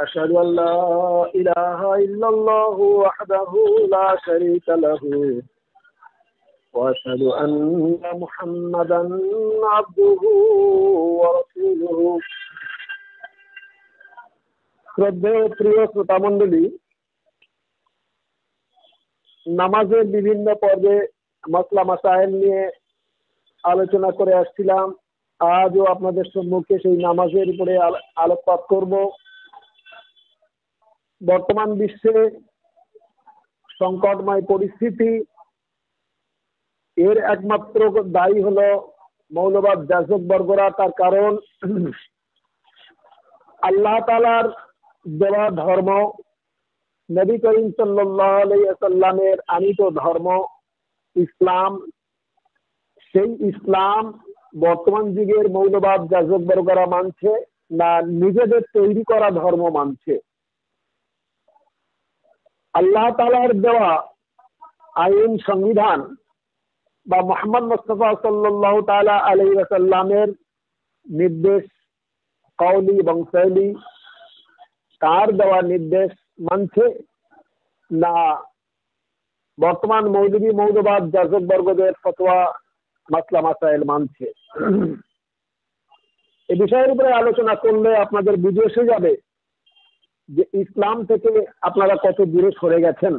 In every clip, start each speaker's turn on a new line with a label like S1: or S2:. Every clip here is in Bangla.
S1: أشهد أن لا إله إلا الله وحده لا شريك له وأشهد أن محمدا عبده ورسوله শ্রদ্ধেয় প্রিয় শ্রোতা মণ্ডলী, নামাজের বিভিন্ন পর্বে মাসলা মাসাইল নিয়ে আলোচনা করে আসছিলাম। আজও আপনাদের সম্মুখে সেই নামাজের উপরে আলোকপাত করব। বর্তমান বিশ্বে সংকটময় পরিস্থিতি, এর একমাত্র দায়ী হলো মৌলবাদ যাজক বর্গরা। তার কারণ আল্লাহ তাআলার দেওয়া ধর্ম, নবী করিম সাল্লাল্লাহু আলাইহি ওয়াসাল্লামের আনিত ধর্ম ইসলাম, সেই ইসলাম বর্তমান যুগের মৌলবাদ যাজক বর্গরা মানছে না নিজেদের তৈরি করা ধর্ম মানছে। আল্লাহ তাআলার দেওয়া আইন সংবিধান বা মুহাম্মদ মুস্তাফা সাল্লাল্লাহু তাআলা আলাইহি ওয়াসাল্লামের নির্দেশ কওলি এবং ফেলি, তার দেওয়া নির্দেশ মানছে না বর্তমান মৌলবী মৌলবাদ যাজক বর্গদের ফতোয়া মাসলা মাসাইল মানছে। এই বিষয়ের উপরে আলোচনা করলে আপনাদের বুঝে এসে যাবে যে ইসলাম থেকে আপনারা কত দূরে সরে গেছেন,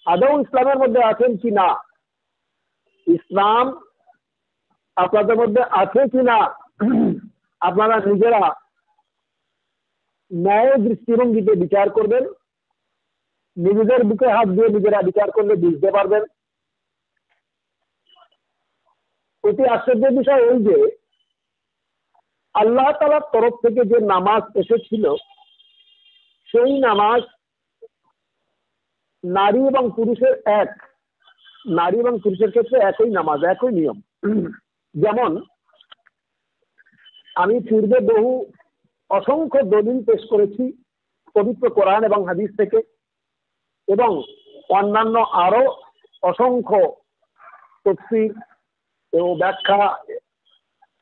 S1: আদৌ ইসলামের মধ্যে আছেন কি না, ইসলাম আপনাদের মধ্যে আছে কি না আপনারা নিজেরা ন্যায় দৃষ্টিভঙ্গিতে বিচার করবেন। নিজেদের বুকে হাত দিয়ে নিজেরা বিচার করলে বুঝতে পারবেন। অতি আশ্চর্যের বিষয় এই যে আল্লাহ তাআলার তরফ থেকে যে নামাজ এসেছিল, সেই নামাজ নারী এবং পুরুষের এক, নারী এবং পুরুষের ক্ষেত্রে একই নামাজ, একই নিয়ম। যেমন আমি পূর্বে বহু অসংখ্য দলিল পেশ করেছি পবিত্র কোরআন এবং হাদিস থেকে, এবং অন্যান্য আরো অসংখ্য তাফসীর ও ব্যাখ্যা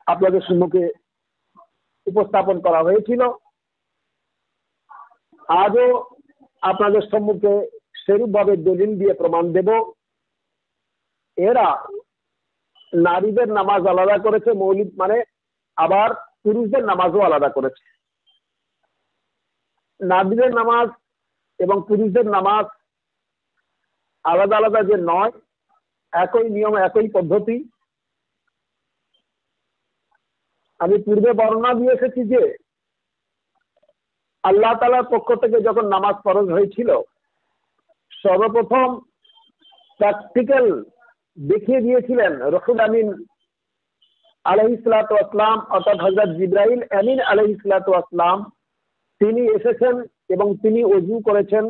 S1: আপনাদের সম্মুখে উপস্থাপন করা হয়েছিল। আজও আপনাদের সম্মুখে সেরূপভাবে দলিল দিয়ে প্রমাণ দেব। এরা নারীদের নামাজ আলাদা করেছে, মৌলিক মানে, আবার পুরুষদের নামাজও আলাদা করেছে। নারীদের নামাজ এবং পুরুষদের নামাজ আলাদা আলাদা যে নয়, একই নিয়ম, একই পদ্ধতি। আমি পূর্বে বর্ণনা দিয়ে এসেছি যে আল্লাহ তাআলার পক্ষ থেকে যখন নামাজ ফরজ হয়েছিল, সর্বপ্রথম প্র্যাকটিক্যাল দেখিয়ে দিয়েছিলেন রসুল আমিন আলাইহিস সালাতু ওয়াস সালাম, অর্থাৎ হযরত জিবরাইল আমিন আলাইহিস সালাতু ওয়াস সালাম। তিনি এসেছেন এবং তিনি ওযু করেছেন।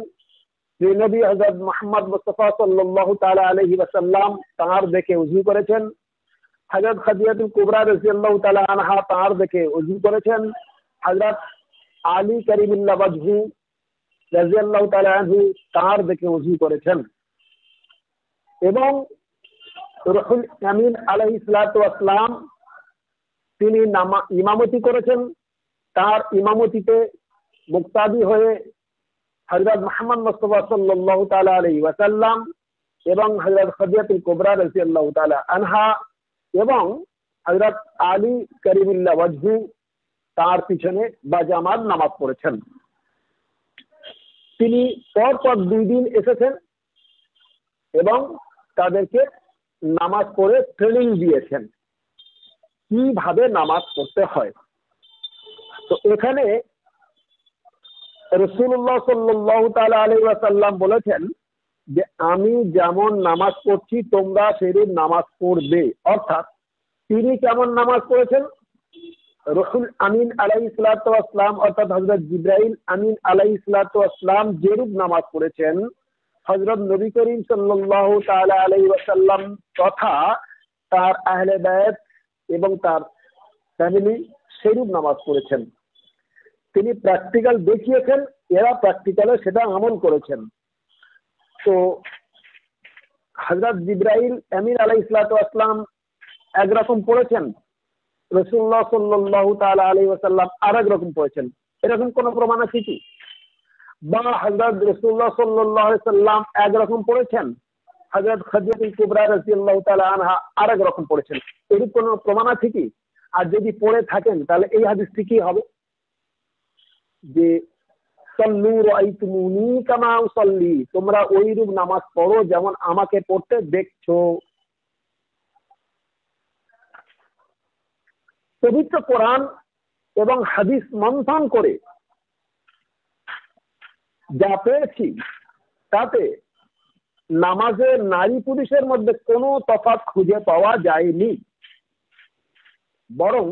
S1: যে নবী হযরত মুহাম্মদ মুস্তাফা সাল্লাল্লাহু তাআলা আলাইহি ওয়াসাল্লাম তার দেখে ওযু করেছেন। হযরত খাদিজাতুল কুবরা রাদিয়াল্লাহু তাআলা আনহা তার দেখে ওযু করেছেন। হযরত আলী কারিমুল্লাহ ওয়াজহু রাদিয়াল্লাহু তাআলা আনহু তার দেখে ওযু করেছেন। এবং রসুল আমিন আলাইহিস সালাতু ওয়াস সালাম তিনি ইমামতি করেছেন। তার ইমামতিতে মুক্তাদি হয়ে হযরত মুহাম্মদ মুস্তাফা সাল্লাল্লাহু তাআলা আলাইহি ওয়াসাল্লাম এবং হযরত খাদিজাতুল কুবরা রাদিয়াল্লাহু তাআলা আনহা এবং হযরত আলী কারিমুল্লাহ ওয়াজহু তার পিছনে বা জামাত নামাজ পড়েছেন। তিনি পরপর 2 দিন এসেছেন এবং তাদেরকে নামাজ পড়ে ট্রেনিং দিয়েছেন কিভাবে নামাজ পড়তে হয়। তো এখানে রাসূলুল্লাহ সাল্লাল্লাহু তাআলা আলাইহি ওয়াসাল্লাম বলেছেন যে আমি যেমন নামাজ পড়ছি তোমরা সেরূপ নামাজ পড়বে। অর্থাৎ তিনি কেমন নামাজ পড়েছেন, রসুল আমিন আলাইহিস সালাতু ওয়াস সালাম অর্থাৎ হযরত জিবরাইল আমিন আলাইহিস সালাতু ওয়াস সালাম যেরূপ নামাজ পড়েছেন, হযরত নবী করিম সাল্লাল্লাহু তাআলা আলাইহি ওয়াসাল্লাম তথা তার আহলে বায়ত এবং তার ফ্যামিলি সেরূপ নামাজ পড়েছেন। তিনি প্র্যাকটিক্যাল দেখিয়েছেন, এরা প্র্যাকটিক্যালে সেটা আমল করেছেন। তো হযরত জিবরাইল আমিন আলাইহিস সালাতু ওয়াস সালাম একরকম পড়েছেন, রাসূলুল্লাহ সাল্লাল্লাহু তাআলা আলাইহি ওয়াসাল্লাম আরেক রকম পড়েছেন। এরকম কোন প্রমাণ আছে কি? বা হযরত রাসূলুল্লাহ সাল্লাল্লাহু আলাইহি সাল্লাম একরকম পড়েছেন, হযরত খাদিজাতুল কুবরা রাদিয়াল্লাহু তাআলা আনহা আরেক রকম পড়েছেন, এরকম কোন প্রমাণ আছে কি? আর যদি পড়ে থাকেন তাহলে এই হাদিসটি কি হবে? যে সাল্লু রাআইতুমুনি কামা উসাল্লি, তোমরা ওইরূপ নামাজ পড়ো যেমন আমাকে পড়তে দেখছো। পবিত্র কোরআন এবং হাদিস মন্থন করে যা পেয়েছি তাতে নামাজের নারী পুরুষের মধ্যে কোনো তফাৎ খুঁজে পাওয়া যায়নি। বরং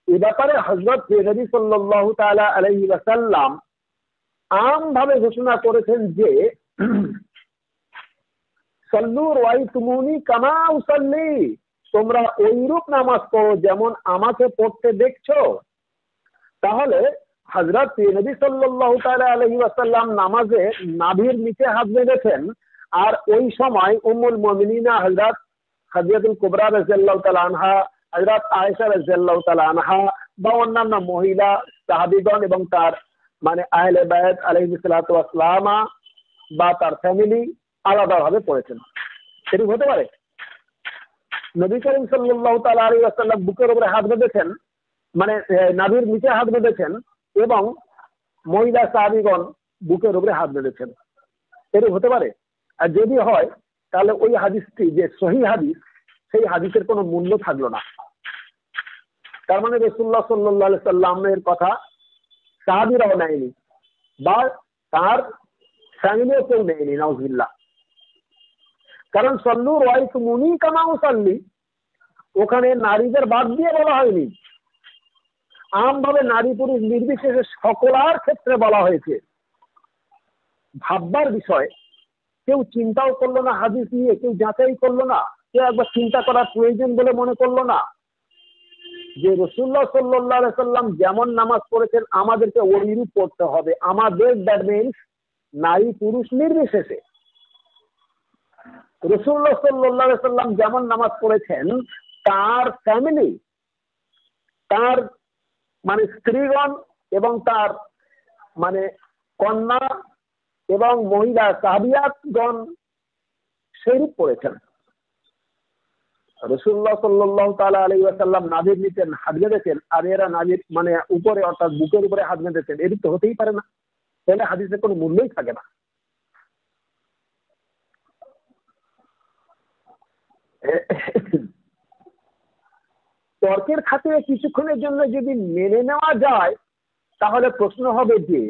S1: এ ব্যাপারে হযরত নবী সাল্লাল্লাহু তাআলা আলাইহি ওয়াসাল্লাম আমভাবে ঘোষণা করেছেন যে সাল্লু রাআইতুমুনি কামা উসাল্লি, তোমরা ওইরূপ নামাজ পড়ো যেমন আমাকে পড়তে দেখছো। তাহলে হযরত নবী সাল্লাল্লাহু তাআলা আলাইহি ওয়াসাল্লাম নামাজে নাভির নিচে হাত বেঁধেছেন, আর ওই সময় উম্মুল মুমিনিনা হযরত খাদিজাতুল কুবরা রাদিয়াল্লাহু তাআলা আনহা, হযরত আয়েশা রাদিয়াল্লাহু তাআলা আনহা বা অন্যান্য মহিলা সাহাবীগণ এবং তার মানে আহলে বায়ত আলাইহিস সালাতু ওয়াস সালাম বা তার ফ্যামিলি আলাদাভাবে পড়েছেন। সেটি হতে পারে? নবী করিম সাল্লাল্লাহু তাআলা আলাইহি ওয়াসাল্লাম বুকের উপরে হাত বেঁধেছেন, মানে নাভির নিচে হাত বেঁধেছেন, এবং মহিলা সাহাবীগণ বুকের উপরে হাত বেঁধেছেন, এটি হতে পারে? আর যদি হয় তাহলে ওই হাদিসটি যে সহিহ হাদিস, সেই হাদিসের কোনো মূল্য থাকলো না। তার মানে রাসূলুল্লাহ সাল্লাল্লাহু আলাইহি সাল্লামের কথা সাহাবীরাও নেয়নি বা তার ফ্যামিলিও কেউ নেয়নি, নাউজুবিল্লাহ। কারণ সাল্লু রাআইতুমুনি কামা উসাল্লি, ওখানে নারীদের বাদ দিয়ে বলা হয়নি, আমভাবে নারী পুরুষ নির্বিশেষে সকলার ক্ষেত্রে বলা হয়েছে। ভাববার বিষয়, কেউ চিন্তাও করলো না হাদিস নিয়ে, কেউ যাচাই করলো না, কেউ একবার চিন্তা করার প্রয়োজন বলে মনে করলো না যে রাসূলুল্লাহ সাল্লাল্লাহু আলাইহি সাল্লাম যেমন নামাজ পড়েছেন আমাদেরকে ওইরূপ পড়তে হবে। আমাদের দ্যাট মিন্স নারী পুরুষ নির্বিশেষে। রাসূলুল্লাহ সাল্লাল্লাহু আলাইহি সাল্লাম যেমন নামাজ পড়েছেন তার ফ্যামিলি, তার মানে স্ত্রীগণ এবং তার মানে কন্যা এবং মহিলা সাহাবিয়াতগণ সেইরূপ পড়েছেন। রাসূলুল্লাহ সাল্লাল্লাহু তাআলা আলাইহি ওয়াসাল্লাম নাভির নিচে হাত বেঁধেছেন আর এরা নাভির মানে উপরে অর্থাৎ বুকের উপরে হাত বেঁধেছেন, এরূপ তো হতেই পারে না, তাহলে হাদিসের কোনো মূল্যই থাকে না। তর্কের খাতিরে কিছুক্ষণের জন্য যদি মেনে নেওয়া যায় তাহলে প্রশ্ন হবে যে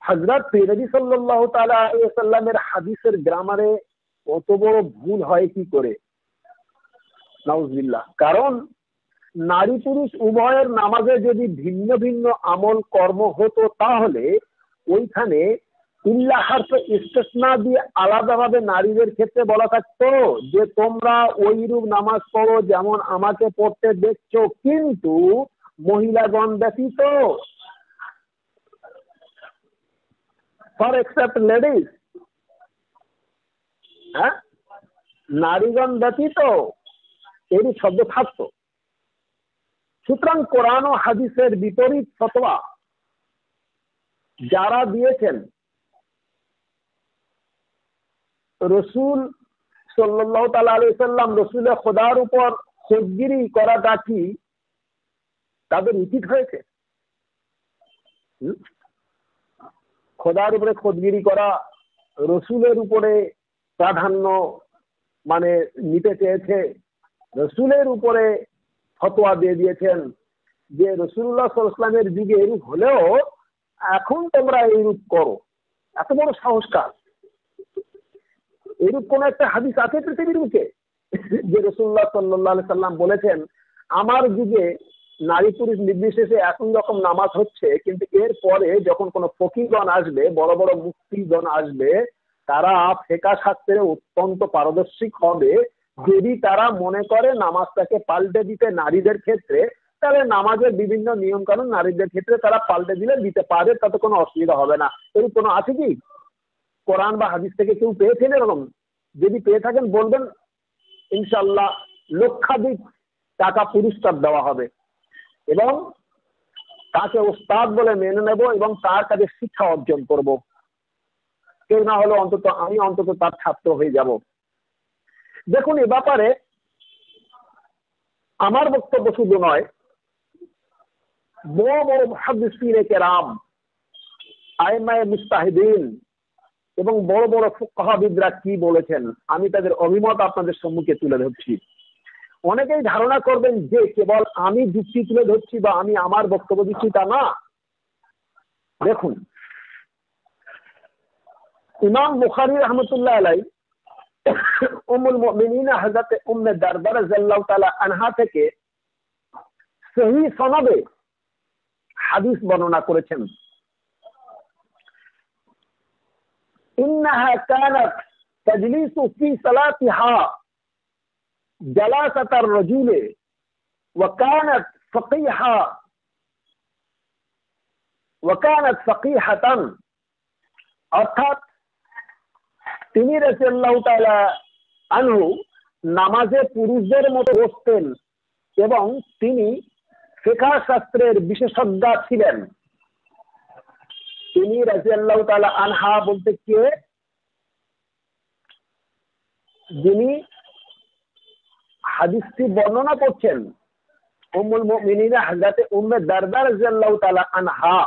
S1: হযরত নবী সাল্লাল্লাহু তাআলা আলাইহি ওয়াসাল্লামের হাদিসের গ্রামারে অত বড় ভুল হয় কি করে? নাউজুবিল্লাহ। কারণ নারী পুরুষ উভয়ের নামাজে যদি ভিন্ন ভিন্ন আমল কর্ম হতো তাহলে ওইখানে ইল্লা হারফে ইস্তিসনা দিয়ে আলাদাভাবে নারীদের ক্ষেত্রে বলা থাকতো যে তোমরা ওইরূপ নামাজ পড়ো যেমন আমাকে পড়তে দেখছো, কিন্তু মহিলাগণ ব্যতীত, ফর এক্সেপ্ট লেডিজ, হ্যাঁ, নারীগণ ব্যতীত এরই শব্দ থাকতো। সুতরাং কোরআন ও হাদিসের বিপরীত ফতোয়া যারা দিয়েছেন, রসুল সাল্লাল্লাহু তাআলা আলাইহি সাল্লাম রসুলের খোদার উপর খোদগিরি করাটা কি তাদের উচিত হয়েছে? খোদার উপরে খোদগিরি করা, রসুলের উপরে প্রাধান্য মানে নিতে চেয়েছে, রসুলের উপরে ফতোয়া দিয়ে দিয়েছেন যে রাসূলুল্লাহ সাল্লাল্লাহু আলাইহি ওয়াসাল্লামের যুগে এরূপ হলেও এখন তোমরা এইরূপ করো। এত বড় সাহস কার? এরূপ কোন একটা হাদিস আছে পৃথিবীর বুকে যে রাসূলুল্লাহ সাল্লাল্লাহু আলাইহি সাল্লাম বলেছেন আমার যুগে নারী পুরুষ নির্বিশেষে একই রকম নামাজ হচ্ছে, কিন্তু এর পরে যখন কোনো ফকিহগণ আসবে, বড় বড় মুফতিগণ আসবে, তারা ফিকহ শাস্ত্রে অত্যন্ত পারদর্শী হবে, যদি তারা মনে করে নামাজটাকে পাল্টে দিতে নারীদের ক্ষেত্রে, তাহলে নামাজের বিভিন্ন নিয়ম কানুন নারীদের ক্ষেত্রে তারা পাল্টে দিতে পারে, তাতে কোনো অসুবিধা হবে না। এর কোনো আছে কি কোরআন বা হাদিস থেকে কেউ পেয়েছেন এরকম? যদি পেয়ে থাকেন বলবেন, ইনশাআল্লাহ লক্ষাধিক টাকা পুরস্কার দেওয়া হবে এবং তাকে উস্তাদ বলে মেনে নেব এবং তার কাছে শিক্ষা অর্জন করব। কেউ না হলে অন্তত আমি অন্তত তার ছাত্র হয়ে যাব। দেখুন, এ ব্যাপারে আমার বক্তব্য শুধু নয়, বড় বড় মুহাদ্দিসিনে কেরাম, আইমায়ে মুজতাহিদিন এবং বড় বড় ফুকাহাবিদরা কি বলেছেন আমি তাদের অভিমত আপনাদের সম্মুখে তুলে ধরছি। অনেকেই ধারণা করবেন যে কেবল আমি যুক্তি তুলে ধরছি বা আমি আমার বক্তব্য দিচ্ছি, তা না। দেখুন, ইমাম বুখারী রাহমাতুল্লাহ আলাইহি উম্মুল মুমিনিন হযরত উম্মে দারদা রাদিয়াল্লাহু তাআলা আনহা থেকে সহিহ সনদে হাদিস বর্ণনা করেছেন। ইন্নাহা কানাত তাজলিসু ফি সালাতিহা জালাসাত আর-রাজুল ওয়া কানাত ফাকিহাতান, অর্থাৎ তিনি রাদিয়াল্লাহু তাআলা আনহু নামাজে পুরুষদের মতো বসতেন এবং তিনি ফিকহ শাস্ত্রের বিশেষজ্ঞ ছিলেন। তিনি রাদিয়াল্লাহু তাআলা আনহা বলতে কে? যিনি হাদিসটি বর্ণনা করছেন, উম্মুল মুমিনিন হযরত উম্মে দারদা রাদিয়াল্লাহু তাআলা আনহা,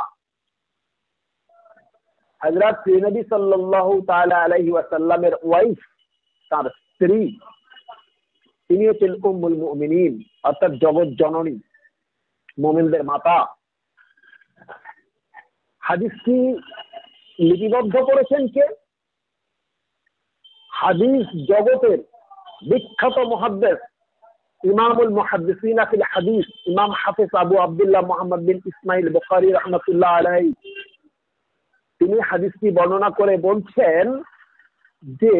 S1: হযরত নবী সাল্লাল্লাহু তাআলা আলাইহি ওয়াসাল্লামের ওয়াইফ, তার স্ত্রী। তিনি হচ্ছেন উম্মুল মুমিনিন, অর্থাৎ জগৎ জননী, মুমিনদের মাতা। হাদিসটি লিপিবদ্ধ করেছেন কে? হাদিস জগতের বিখ্যাত মুহাদ্দিস, ইমামুল মুহাদ্দিসিন ফিল হাদিস, ইমাম হাফিজ আবু আব্দুল্লাহ মুহাম্মদ বিন ইসমাইল বুখারী রাহমাতুল্লাহ আলাইহি। তিনি হাদিসটি বর্ণনা করে বলছেন যে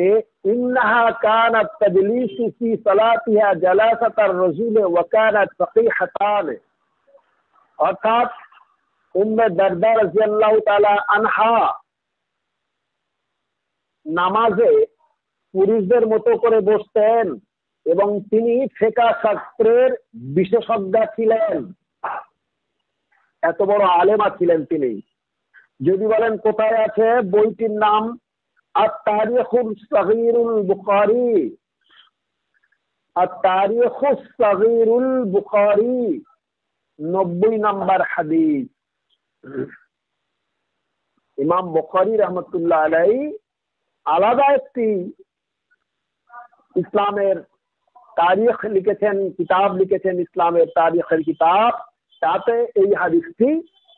S1: ইন্নাহা কানাত তাজলিসু ফি সালাতিহা জালাসাত আর-রাজুল ওয়া কানাত ফাকিহাতান, অর্থাৎ উম্মে দারদা রাদিয়াল্লাহু তাআলা আনহা নামাজে পুরুষদের মতো করে বসতেন এবং তিনি ফিকহ শাস্ত্রের বিশেষজ্ঞ ছিলেন। এত বড় আলেমা ছিলেন তিনি। যদি বলেন কোথায় আছে, বইটির নাম আত-তারিখুস সাগীরুল বুখারী, আত-তারিখুস সাগীরুল বুখারী, 90 নম্বর হাদিস। ইমাম বুখারী রাহমাতুল্লাহ আলাইহি আলাদা একটি ইসলামের তারিখ লিখেছেন, কিতাব লিখেছেন, ইসলামের তারিখের কিতাব। তাতে এই হাদিসটি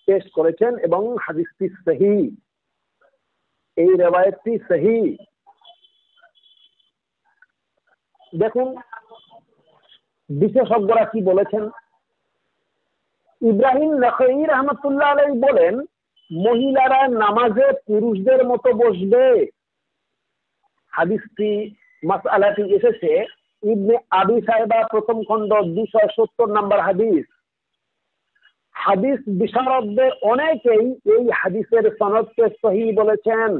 S1: পেশ করেছেন এবং হাদিসটি সহিহ, এই রিওয়ায়াতটি সহিহ। দেখুন বিশেষজ্ঞরা কি বলেছেন। ইব্রাহিম নাখাই রাহমাতুল্লাহ আলাইহি বলেন, মহিলারা নামাজে পুরুষদের মতো বসবে। হাদিসটি মাসআলাটি এসেছে ইবনে আবি সাইবা প্রথম খণ্ড 270 নম্বর হাদিস। হাদিস বিশারদদের অনেকেই এই হাদিসের সনদকে সহিহ বলেছেন।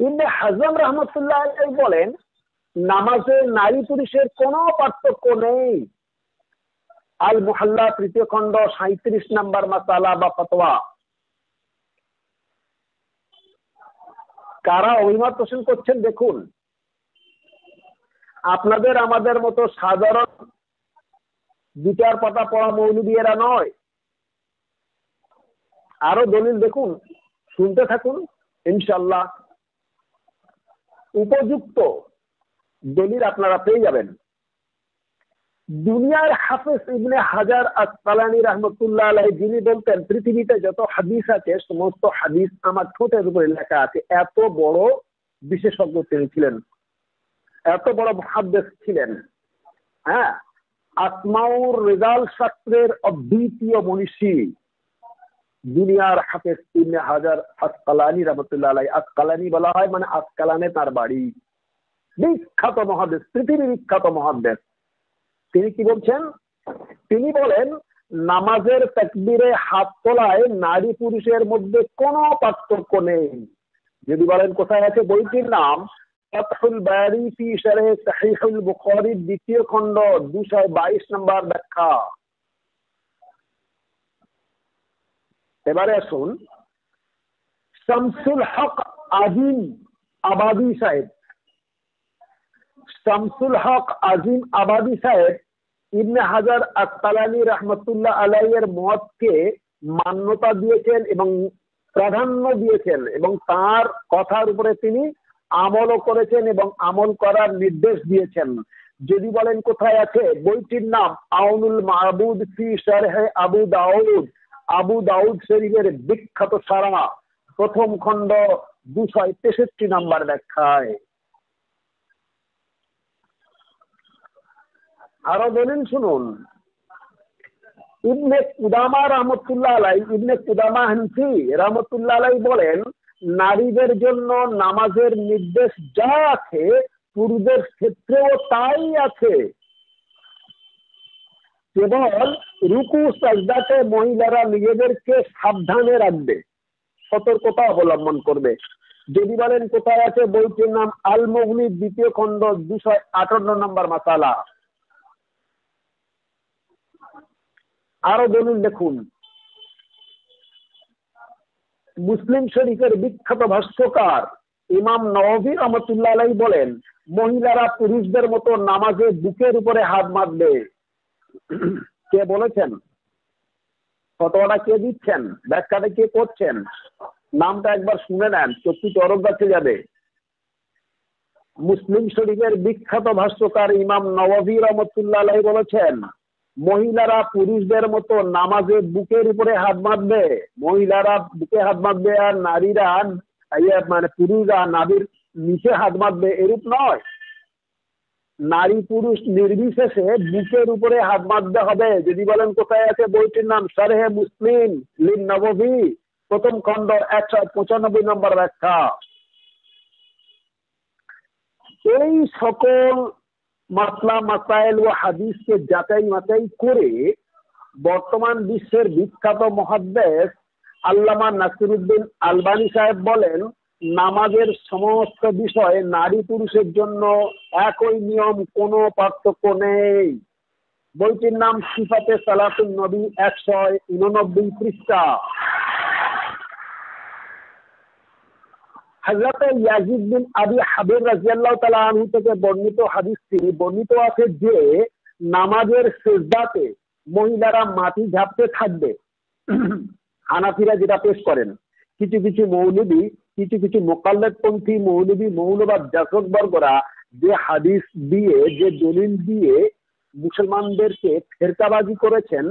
S1: ইবনে হাজম রাহমাতুল্লাহ আলাইহি বলেন, নামাজে নারী পুরুষের কোনো পার্থক্য নেই। আল মুহাল্লা তৃতীয় খণ্ড 37 নম্বর মাসালা বা ফতোয়া। কারা অভিমত পোষণ করছেন দেখুন। আপনাদের আমাদের মতো সাধারণ বিচার পাতা পড়া মৌলবীরা নয়। আরো দলিল দেখুন, শুনতে থাকুন, ইনশাআল্লাহ উপযুক্ত দলিল আপনারা পেয়ে যাবেন। দুনিয়ার হাফেজ ইবনে হাজার আসকালানী রাহমাতুল্লাহ আলাইহি, যিনি বলতেন পৃথিবীতে যত হাদিস আছে সমস্ত হাদিস আমার ঠোঁটের উপরে লেখা আছে। এত বড় বিশেষজ্ঞ তিনি ছিলেন, এত বড় মুহাদ্দিস ছিলেন। হ্যাঁ, আসমাউর রিজাল শাস্ত্রের অদ্বিতীয় মনীষী দুনিয়ার হাফেজ ইবনে হাজার আসকালানী রাহমাতুল্লাহ আলাইহি। আসকালানী বলা হয় মানে আসকালানে তার বাড়ি। বিখ্যাত মুহাদ্দিস, পৃথিবী বিখ্যাত মুহাদ্দিস। তিনি কি বলছেন? তিনি বলেন নামাজের তাকবীরে হাত তোলায় নারী পুরুষের মধ্যে কোনো পার্থক্য নেই। যদি বলেন কোথায় আছে, বইটির নাম ফাতহুল বারি ফি শারহ সহিহুল বুখারী দ্বিতীয় খণ্ড 222 নম্বর ব্যাখ্যা। এবারে আসুন শামসুল হক আজিম আবাদি সাহেব। শামসুল হক আজিম আবাদি সাহেব ইবনে হাজার আসকালানী রাহমাতুল্লাহ আলাইহির মতকে মান্যতা দিয়েছেন এবং প্রাধান্য দিয়েছেন এবং তার কথার উপরে তিনি আমলও করেছেন এবং আমল করার নির্দেশ দিয়েছেন। যদি বলেন কোথায় আছে, বইটির নাম আউনুল মাবুদ ফি শারহে আবু দাউদ, আবু দাউদ শরীফের বিখ্যাত সারা, প্রথম খণ্ড 263 নম্বর ব্যাখ্যায়। আরো বলেন শুনুন, ইবনে কুদামা রহমতুল্লাহ আলাই, ইবনে কুদামা হানফি রহমতুল্লাহ আলাই বলেন, নারীদের জন্য নামাজের নির্দেশ যা আছে পুরুষদের ক্ষেত্রেও তাই আছে। কেবল রুকু সাজদাতে মহিলারা নিজেদেরকে সাবধানে রাখবে, সতর্কতা অবলম্বন করবে। যদি বলেন কোথায় আছে, বইটির নাম আল মুগনি দ্বিতীয় খণ্ড 258 নম্বর মাসালা। আরো দলিল দেখুন, মুসলিম শরীফের বিখ্যাত ভাষ্যকার ইমাম নওয়াবী রহমতুল্লাহ আলাইহি বলেন, মহিলারা পুরুষদের মতো নামাজে বুকের উপরে হাত মারবে। কে বলেছেন? ফতোয়াটা কে দিচ্ছেন? ব্যাখ্যাটা কে করছেন? নামটা একবার শুনে নেন, চক্ষু চরক গাছে যাবে। মুসলিম শরীফের বিখ্যাত ভাষ্যকার ইমাম নওয়াবী রহমতুল্লাহ আলাইহি বলেছেন, মহিলারা পুরুষদের মতো নামাজে বুকের উপরে হাত মারবে। মহিলারা বুকে হাত মারবে আর নারীরা মানে পুরুষরা নাভির নিচে হাত মারবে, এরূপ নয়। নারী পুরুষ নির্বিশেষে বুকের উপরে হাত মারতে হবে। যদি বলেন কোথায় আছে, বইটির নাম শারহে মুসলিম লিন নববী, প্রথম খণ্ড 195 নম্বর ব্যাখ্যা। এই সকল মাসলা মাসাইল ও হাদিসকে যাচাই বাছাই করে বর্তমান বিশ্বের বিখ্যাত মুহাদ্দিস আল্লামা নাসিরুদ্দিন আলবানী সাহেব বলেন, নামাজের সমস্ত বিষয়ে নারী পুরুষের জন্য একই নিয়ম, কোনো পার্থক্য নেই। বইটির নাম সিফাতে সালাতুন নবী, 189 পৃষ্ঠা। হযরত ইয়াজিদ বিন আবি হাবিব রাদিয়াল্লাহু তাআলা আনহু থেকে বর্ণিত হাদিসটি বর্ণিত আছে যে নামাজের সিজদাতে মহিলারা মাটি ঝাপতে থাকবে। হানাফিরা যেটা পেশ করেন, কিছু কিছু মৌলবী, কিছু কিছু মোকাল্লেদপন্থী মৌলবী মৌলবাদ জাসকবর্গরা যে হাদিস দিয়ে, যে দলিল দিয়ে মুসলমানদেরকে ফেরকাবাজি করেছেন,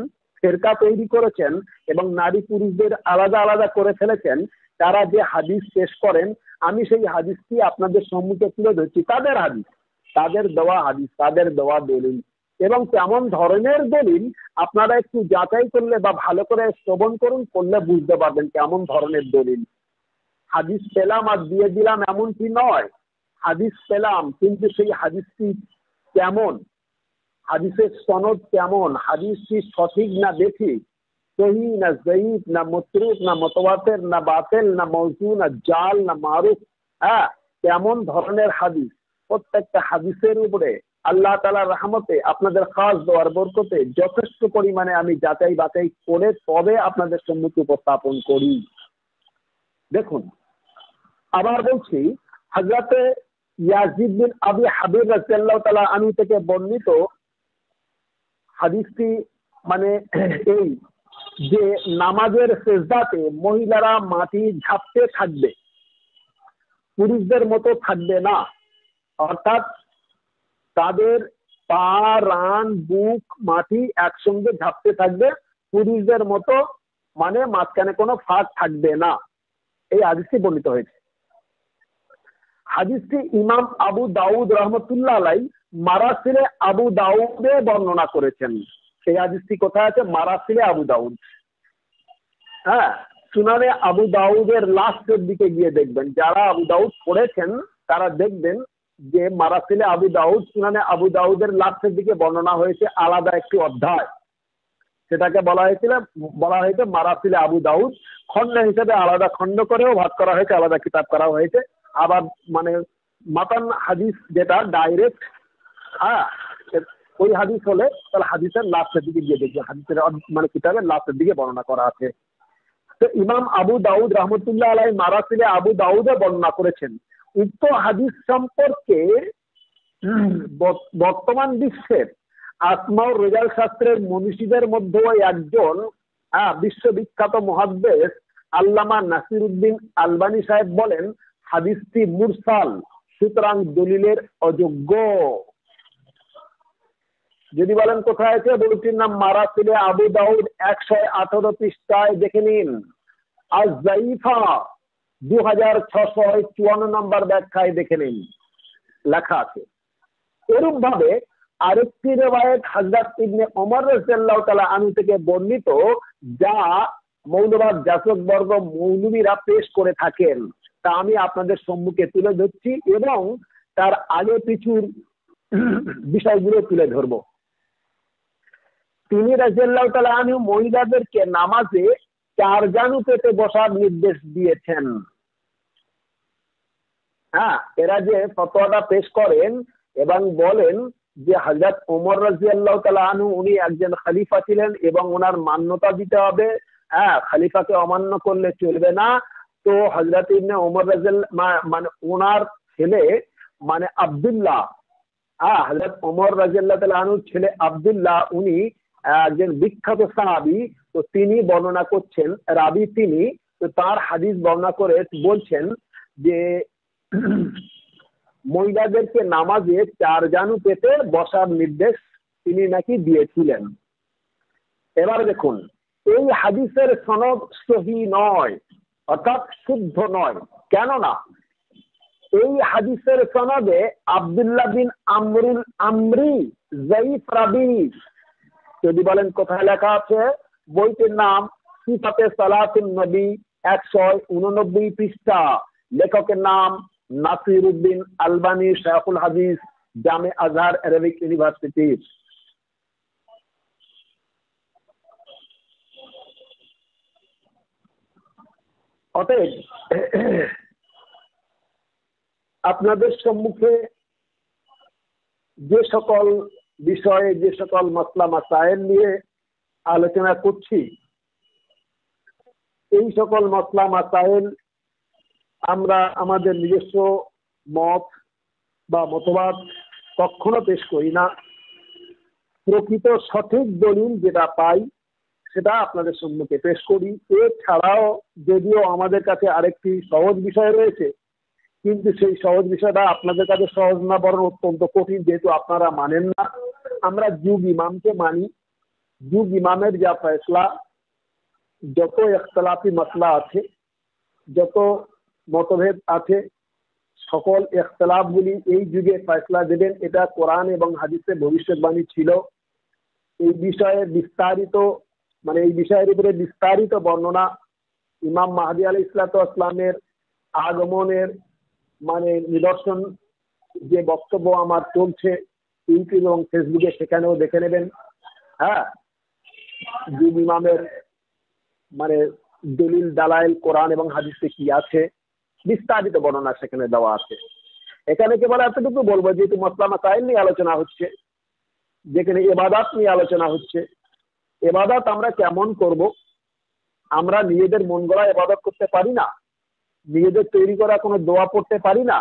S1: ফেরকা তৈরি করেছেন এবং নারী পুরুষদের আলাদা আলাদা করে ফেলেছেন, তারা যে হাদিস পেশ করেন, আমি সেই হাদিসটি আপনাদের সম্মুখে তুলে ধরছি। তাদের হাদিস, তাদের দেওয়া হাদিস, তাদের দেওয়া দলিল এবং কেমন ধরনের দলিল আপনারা একটু যাচাই করলে বা ভালো করে শ্রবণ করুন, করলে বুঝতে পারবেন কেমন ধরনের দলিল। হাদিস পেলাম আর দিয়ে দিলাম এমনটি নয়। হাদিস পেলাম, কিন্তু সেই হাদিসটি কেমন, হাদিসের সনদ কেমন, হাদিসটি সঠিক না বেঠিক, সহি না জয়ীফ না মতরুক না মুতাওয়াতির না বাতিল না মওযু না জাল না মারুফ, হ্যাঁ কেমন ধরনের হাদিস, প্রত্যেকটা হাদিসের উপরে আল্লাহ তাআলার রহমতে, আপনাদের খাস দোয়ার বরকতে যথেষ্ট পরিমাণে আমি যাচাই বাছাই করে তবে আপনাদের সম্মুখে উপস্থাপন করি। দেখুন, আবার বলছি, হযরত ইয়াজিদ বিন আবি হাবিব রাদিয়াল্লাহু তাআলা আনহু থেকে বর্ণিত হাদিসটি মানে এই যে নামাজের সিজদাতে মহিলারা মাটি ঝাপতে থাকবে, পুরুষদের মতো থাকবে না। অর্থাৎ তাদের পা, রান, বুক, মাটি একসঙ্গে ঝাপতে থাকবে পুরুষদের মতো, মানে মাঝখানে কোনো ফাঁক থাকবে না। এই হাদিসটি বর্ণিত হয়েছে। হাদিসটি ইমাম আবু দাউদ রহমতুল্লাহ আলাইহি মারাসিলে আবু দাউদে বর্ণনা করেছেন। সেই হাদিসটি কোথায় আছে? মারাসিলে আবু দাউদ। হ্যাঁ, সুনানে আবু দাউদের লাস্টের দিকে গিয়ে দেখবেন, যারা আবু দাউদ পড়েছেন তারা দেখবেন যে মারাসিলে আবু দাউদ, সুনানে আবু দাউদের লাস্টের দিকে বর্ণনা হয়েছে আলাদা একটি অধ্যায়। সেটাকে বলা হয়েছে মারাসিলে আবু দাউদ। খন্ড হিসেবে আলাদা খন্ড করেও ভাগ করা হয়েছে, আলাদা কিতাব করা হয়েছে। আবার মানে মাতান হাদিস যেটা ডাইরেক্ট, হ্যাঁ, ওই হাদিস হলে তাহলে হাদিসের লাস্টের দিকে গিয়ে দেখবে, হাদিসের মানে কিতাবের লাস্টের দিকে বর্ণনা করা আছে। তো ইমাম আবু দাউদ রহমতুল্লাহ আলাইহি মারাসিলে আবু দাউদে বর্ণনা করেছেন উক্ত হাদিস সম্পর্কে বর্তমান বিশ্বের আসমা ও রেজাল শাস্ত্রের মনীষীদের মধ্যে একজন বিশ্ববিখ্যাত মুহাদ্দিস আল্লামা নাসিরউদ্দিন আলবানী সাহেব বলেন হাদিসটি মুরসাল, সুতরাং দলিলের অযোগ্য। যদি বলেন কোথায় আছে, বইটির নাম মারাসিলে আবু দাউদ 118 পৃষ্ঠায় দেখে নিন। আজ-জাইফা 2654 নম্বর ব্যাখ্যায় দেখে নিন, লেখা আছে। এরূপ ভাবে আরেকটি রিওয়ায়াত হযরত ইবনে ওমর রাদিয়াল্লাহু তাআলা আনহু থেকে বর্ণিত, যা মৌলবাদ যাচক বর্গ মৌলবীরা পেশ করে থাকেন, তা আমি আপনাদের সম্মুখে তুলে ধরছি এবং তার আগে পিছুর বিষয়গুলো তুলে ধরবো। তিনি রাদিয়াল্লাহু তাআলা আনহু মহিলাদেরকে নামাজে 4 জানু পেতে বসার নির্দেশ দিয়েছেন। হ্যাঁ, এরা যে ফতোয়াটা পেশ করেন এবং বলেন যে হযরত ওমর রাদিয়াল্লাহু তাআলা আনহু উনি একজন খলিফা ছিলেন এবং ওনার মান্যতা দিতে হবে, হ্যাঁ, খলিফাকে অমান্য করলে চলবে না। তো হযরত ইবনে ওমর রাদিয়াল্লাহু মানে ওনার ছেলে মানে আব্দুল্লাহ, হযরত ওমর রাদিয়াল্লাহু তাআলা আনহুর ছেলে আব্দুল্লাহ উনি একজন বিখ্যাত সাহাবী। তো তিনি বর্ণনা করছেন, রাবি তিনি, তো তার হাদিস বর্ণনা করে বলছেন যে মহিলাদেরকে নামাজে 4 জানু পেতে বসার নির্দেশ তিনি নাকি দিয়েছিলেন। এবার দেখুন, এই হাদিসের সনদ সহিহ নয়, অর্থাৎ শুদ্ধ নয়। কেননা এই হাদিসের সনদে আব্দুল্লাহ বিন আমরি যায়িফ রাবি। যদি বলেন কোথায় লেখা আছে, বইটির নাম সিফাতে সালাতুন নবী 189 পৃষ্ঠা, লেখকের নাম নাসিরউদ্দিন আলবানী, শায়খুল হাদিস, জামে আজহার আরবিক ইউনিভার্সিটি। অতএব আপনাদের সম্মুখে যে সকল বিষয়ে, যে সকল মাসলা মাসাইল নিয়ে আলোচনা করছি, এই সকল মাসলা মাসাইল আমরা আমাদের নিজস্ব মত বা মতবাদ কখনো পেশ করি না। প্রকৃত সঠিক দলিল যেটা পাই সেটা আপনাদের সম্মুখে পেশ করি। এছাড়াও যদিও আমাদের কাছে আরেকটি সহজ বিষয় রয়েছে, কিন্তু সেই সহজ বিষয়টা আপনাদের কাছে সহজ না, বরং অত্যন্ত কঠিন, যেহেতু আপনারা মানেন না। আমরা যুগ ইমামকে মানি। যুগ ইমামের যা ফয়সলা, যত ইখতিলাফি মাসলা আছে, যত মতভেদ আছে, সকল ইখতিলাফগুলি এই যুগে ফয়সলা দেবেন, এটা কোরআন এবং হাদিসে ভবিষ্যৎবাণী ছিল। এই বিষয়ে বিস্তারিত মানে এই বিষয়ের উপরে বিস্তারিত বর্ণনা ইমাম মাহদী আলাইহিস সালামের আগমনের মানে নিদর্শন যে বক্তব্য আমার চলছে ইউটিউব এবং ফেসবুকে, সেখানেও দেখে নেবেন। হ্যাঁ, যুগ ইমামের মানে দলিল দালাইল কোরআন এবং হাদিসে কি আছে, বিস্তারিত বর্ণনা সেখানে দেওয়া আছে। এখানে কেবল এতটুকু বলবো, যেহেতু মাসলা মাসাইল নিয়ে আলোচনা হচ্ছে, যেখানে ইবাদত নিয়ে আলোচনা হচ্ছে, ইবাদত আমরা কেমন করব? আমরা নিজেদের মন গড়া ইবাদত করতে পারি না, নিজেদের তৈরি করা কোনো দোয়া পড়তে পারি না,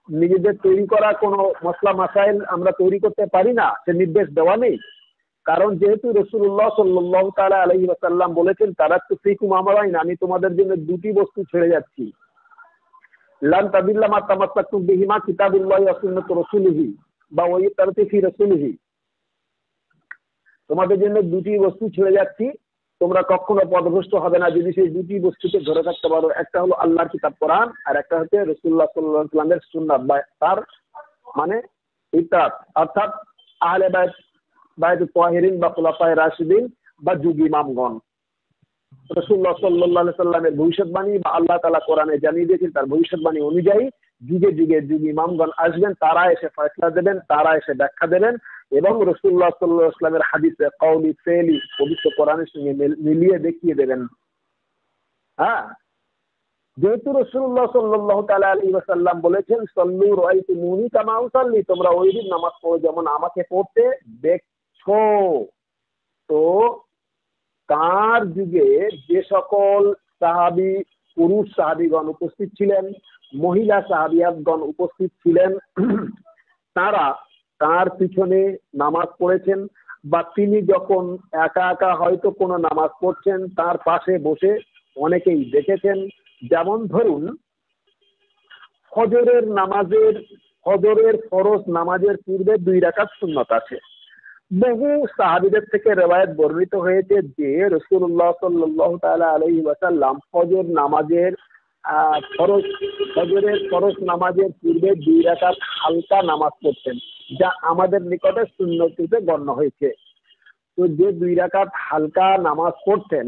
S1: নিজেদের তৈরি করা কোনো মাসলা মাসাইল আমরা তৈরি করতে পারি না, সে নির্দেশ দেওয়া নেই। কারণ যেহেতু রাসূলুল্লাহ সাল্লাল্লাহু তাআলা আলাইহি ওয়াসাল্লাম বলেছেন, তারাকতু ফীকুম আমরাইন, আমি তোমাদের জন্য দুটি বস্তু ছেড়ে যাচ্ছি, লান তাদিল্লা মা তামাসসাকতুম বিহিমা কিতাবুল্লাহি ওয়া সুন্নাতু রাসূলিহি বা ওয়াইতারতি ফি রাসূলিহি। তোমাদের জন্য দুটি বস্তু ছেড়ে যাচ্ছি, তোমরা কখনো পথভ্রষ্ট হবে না যদি সেই দুটি বস্তুকে ধরে থাকতে পারো। একটা হলো আল্লাহর কিতাব কোরআন, আর একটা হচ্ছে রাসূলুল্লাহ সাল্লাল্লাহু আলাইহি ওয়াসাল্লামের সুন্নাত বা তার মানে ইত্তাত, অর্থাৎ আহলে বাইত, বাইতুত তাহিরিন বা খুলাফায়ে রাশিদিন বা যুগ ইমামগণ। রাসূলুল্লাহ সাল্লাল্লাহু আলাইহি ওয়াসাল্লামের ভবিষ্যৎবাণী বা আল্লাহ তাআলা কোরআনে জানিয়ে দিয়েছেন, তার ভবিষ্যৎবাণী অনুযায়ী যুগে যুগে যুগ ইমামগণ আসবেন, তারা এসে ফয়সালা দেবেন, তারা এসে ব্যাখ্যা দেবেন এবং রাসূলুল্লাহ সাল্লাল্লাহু আলাইহি ওয়াসাল্লামের হাদিসে কওলি ফেলি পবিত্র কোরআনের সঙ্গে মিলিয়ে দেখিয়ে দেবেন। হ্যাঁ, যেহেতু রাসূলুল্লাহ সাল্লাল্লাহু তাআলা আলাইহি ওয়াসাল্লাম বলেছেন সল্লু রাআইতুমুনি কামা উসাল্লি, তোমরা ওইরূপ নামাজ পড়ো যেমন আমাকে পড়তে দেখছো। তো তার যুগে যে সকল সাহাবী, পুরুষ সাহাবীগণ উপস্থিত ছিলেন, মহিলা সাহাবিয়াতগণ উপস্থিত ছিলেন, তারা তার পিছনে নামাজ পড়েছেন, বা তিনি যখন একা একা হয়তো কোনো নামাজ পড়ছেন তার পাশে বসে অনেকেই দেখেছেন। যেমন ধরুন ফজরের ফরজ নামাজের পূর্বে 2 রাকাত সুন্নত আছে। বহু সাহাবীদের থেকে রিওয়ায়াত বর্ণিত হয়েছে যে রাসূলুল্লাহ সাল্লাল্লাহু তাআলা আলাইহি ওয়াসাল্লাম ফজরের ফরজ নামাজের পূর্বে 2 রাকাত হালকা নামাজ পড়তেন, যা আমাদের নিকটে সুন্নতিতে গণ্য হয়েছে। তো যে 2 রাকাত হালকা নামাজ পড়তেন,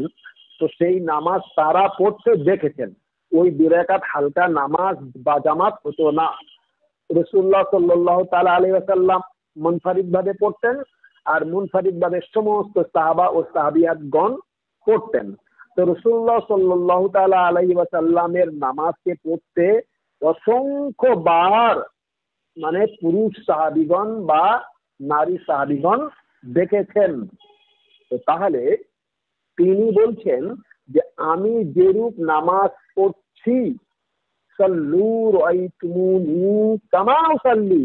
S1: তো সেই নামাজ তারা পড়তে দেখেছেন। ওই 2 রাকাত হালকা নামাজ বা জামাত হতো না। রাসূলুল্লাহ সাল্লাল্লাহু তাআলা আলাইহি ওয়াসাল্লাম মুনফারিদ ভাবে পড়তেন, আর মুনফারিদ ভাবে সমস্ত সাহাবা ও সাহাবিয়াতগণ পড়তেন। তো রাসূলুল্লাহ সাল্লাল্লাহু তাআলা আলাইহি ওয়াসাল্লামের নামাজকে পড়তে অসংখ্য বার মানে পুরুষ সাহাবীগণ বা নারী সাহাবীগণ দেখেছেন। তো তাহলে তিনি বলছেন যে আমি যেরূপ নামাজ পড়ছি, সল্লু রাআইতুমুনি কামা উসাল্লি,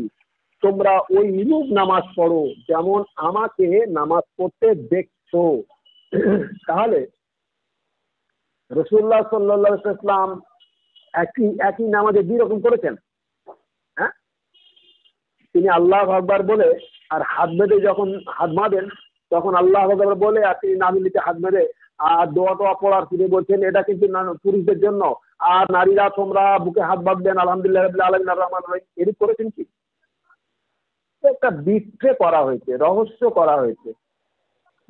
S1: তোমরা ওই রূপ নামাজ পড়ো যেমন আমাকে নামাজ পড়তে দেখছো। তাহলে রাসূলুল্লাহ সাল্লাল্লাহু আলাইহি ওয়াসাল্লাম একই নামাজে 2 রকম করেছেন। হ্যাঁ, তিনি আল্লাহু আকবার বলে আর হাত বেঁধে যখন হাত বাঁধেন তখন আল্লাহু আকবার বলে, আর তিনি নামিলিতে হাত বেঁধে আর দোয়া পড়ার তিনি বলছেন এটা কিন্তু পুরুষদের জন্য, আর নারীরা তোমরা বুকে হাত বাঁধবেন আলহামদুলিল্লাহ রাব্বিল আলামিন আর রহমানির রহিম, এরূপ করেছেন কি? একটা বিট্রে করা হয়েছে, রহস্য করা হয়েছে।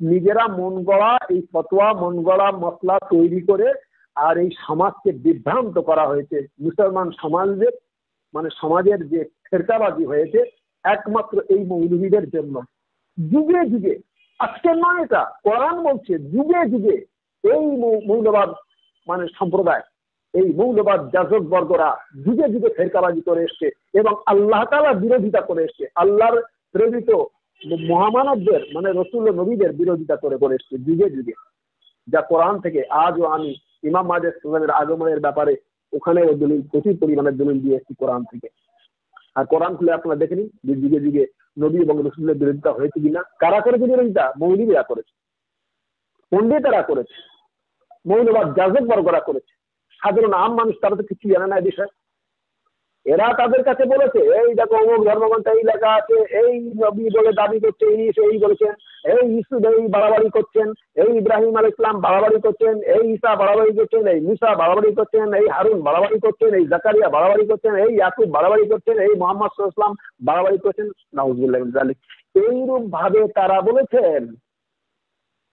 S1: নিজেরা মন গড়া এই ফতোয়া, মন গড়া মসলা তৈরি করে আর এই সমাজকে বিভ্রান্ত করা হয়েছে। মুসলমান সমাজের মানে সমাজের যে ফেরকাবাজি হয়েছে একমাত্র এই মৌলবীদের জন্য। যুগে যুগে, আজকে নয়, এটা কোরআন বলছে, যুগে যুগে এই মৌলবাদ মানে সম্প্রদায়, এই মৌলবাদ যাজক বর্গরা যুগে যুগে ফেরকাবাজি করে এসছে এবং আল্লাহ তাআলার বিরোধিতা করে এসছে, আল্লাহর প্রেরিত মহামানবদের মানে রাসূল ও নবীদের বিরোধিতা করে এসছে যুগে যুগে। যা কোরআন থেকে আজও আমি ইমাম মাহদী সাল্লামের আগমনের ব্যাপারে ওখানে দলিল, প্রচুর পরিমাণে দলিল দিয়ে এসেছি কোরআন থেকে। আর কোরআন খুলে আপনারা দেখে নিন যে যুগে যুগে নবী এবং রাসূলের বিরোধিতা হয়েছে কিনা। কারা করেছে বিরোধিতা? মৌলবীরা করেছে, পণ্ডিতেরা করেছে, মৌলবাদ যাজক বর্গরা করেছে। সাধারণ আম মানুষ তারা তো কিছু জানে না এই বিষয়ে। এরা তাদের কাছে বলেছে এই দেখো অমুক ধর্মগ্রন্থ এই লেখা আছে, এই নবী বলে দাবি করছে, এই বলেছেন, এই ইসুফ এই বাড়াবাড়ি করছেন, এই ইব্রাহিম আলাইহিস সালাম বাড়াবাড়ি করছেন, এই ঈসা বাড়াবাড়ি করছেন, এই মুসা বাড়াবাড়ি করছেন, এই হারুন বাড়াবাড়ি করছেন, এই জাকারিয়া বাড়াবাড়ি করছেন, এই ইয়াকুব বাড়াবাড়ি করছেন, এই মুহাম্মদ সাল্লাল্লাহু আলাইহি ওয়াসাল্লাম বাড়াবাড়ি করছেন। নাউযুবিল্লাহি মিন যালিক। এইরূপ ভাবে তারা বলেছেন,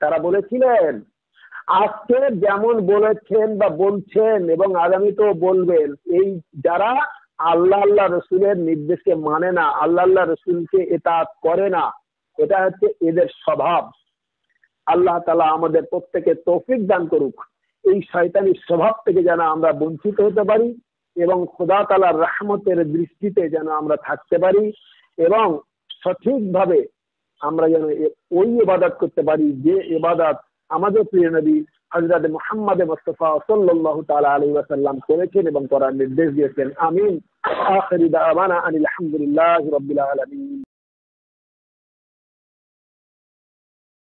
S1: তারা বলেছিলেন। আজকে যেমন বলেছেন বা বলছেন এবং আগামীতেও বলবেন, এই যারা আল্লাহ রসুলের নির্দেশকে মানে না, আল্লাহ রসুলকে ইতাআত করে না, এটা হচ্ছে এদের স্বভাব। আল্লাহ তাআলা আমাদের প্রত্যেকে তৌফিক দান করুক এই শয়তানি স্বভাব থেকে যেন আমরা বঞ্চিত হতে পারি এবং খোদা তাআলার রহমতের দৃষ্টিতে যেন আমরা থাকতে পারি এবং সঠিকভাবে আমরা যেন ওই ইবাদত করতে পারি যে ইবাদত আমাদের প্রিয় নবী হযরত মুহাম্মদ মুস্তাফা সাল্লাল্লাহু তাআলা আলাইহি ওয়াসাল্লাম করেছেন এবং করার নির্দেশ দিয়েছেন। আমিন। আখিরি দাওয়ানা আনিল হামদুলিল্লাহি রাব্বিল আলামিন।